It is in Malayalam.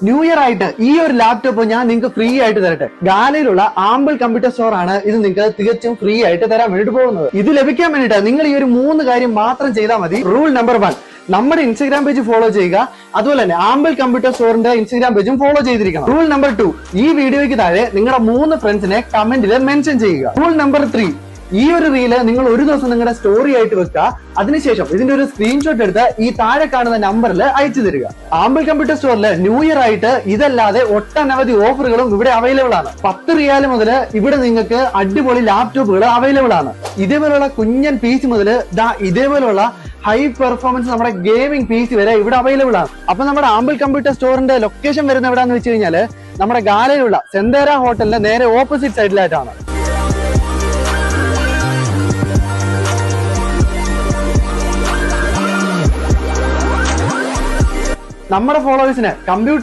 ന്യൂ ഇയർ ആയിട്ട് ഈ ഒരു ലാപ്ടോപ്പ് ഞാൻ നിങ്ങൾക്ക് ഫ്രീ ആയിട്ട് തരട്ടെ. ഗാലയിലുള്ള ആമ്പിൾ കമ്പ്യൂട്ടർ സ്റ്റോർ ആണ് ഇത് നിങ്ങൾക്ക് തികച്ചും ഫ്രീ ആയിട്ട് തരാൻ വേണ്ടിട്ട് പോകുന്നത്. ഇത് ലഭിക്കാൻ വേണ്ടിയിട്ട് നിങ്ങൾ ഈ ഒരു 3 കാര്യം മാത്രം ചെയ്താൽ മതി. റൂൾ നമ്പർ 1, നമ്മുടെ ഇൻസ്റ്റാഗ്രാം പേജ് ഫോളോ ചെയ്യുക. അതുപോലെ തന്നെ ആമ്പിൾ കമ്പ്യൂട്ടർ സ്റ്റോറിന്റെ ഇൻസ്റ്റാഗ്രാം പേജും ഫോളോ ചെയ്തിരിക്കണം. റൂൾ നമ്പർ 2, ഈ വീഡിയോയ്ക്ക് താഴെ നിങ്ങളുടെ 3 ഫ്രണ്ട്സിനെ കമന്റിൽ മെൻഷൻ ചെയ്യുക. റൂൾ നമ്പർ 3, ഈ ഒരു റീല് നിങ്ങൾ ഒരു ദിവസം നിങ്ങളുടെ സ്റ്റോറി ആയിട്ട് വെക്കുക. അതിനുശേഷം ഇതിന്റെ ഒരു സ്ക്രീൻഷോട്ട് എടുത്ത് ഈ താഴെ കാണുന്ന നമ്പറിൽ അയച്ചു തരിക. ആമ്പിൾ കമ്പ്യൂട്ടർ സ്റ്റോറിൽ ന്യൂ ഇയർ ആയിട്ട് ഇതല്ലാതെ ഒട്ടനവധി ഓഫറുകളും ഇവിടെ അവൈലബിൾ ആണ്. 10 റിയാൽ മുതൽ ഇവിടെ നിങ്ങൾക്ക് അടിപൊളി ലാപ്ടോപ്പുകൾ അവൈലബിൾ ആണ്. ഇതേപോലുള്ള കുഞ്ഞൻ പീസ് മുതൽ ഇതേപോലുള്ള ഹൈ പെർഫോമൻസ് നമ്മുടെ ഗെയിമിംഗ് പീസ് വരെ ഇവിടെ അവൈലബിൾ ആണ്. അപ്പൊ നമ്മുടെ ആമ്പിൾ കമ്പ്യൂട്ടർ സ്റ്റോറിന്റെ ലൊക്കേഷൻ വരുന്ന എവിടെയാന്ന് വെച്ച് കഴിഞ്ഞാൽ നമ്മുടെ ഗാലയിലുള്ള സെന്തേര ഹോട്ടലിന്റെ നേരെ ഓപ്പോസിറ്റ് സൈഡിലായിട്ടാണ്. നമ്മുടെ ഫോളോവേഴ്സിന് കമ്പ്യൂട്ടർ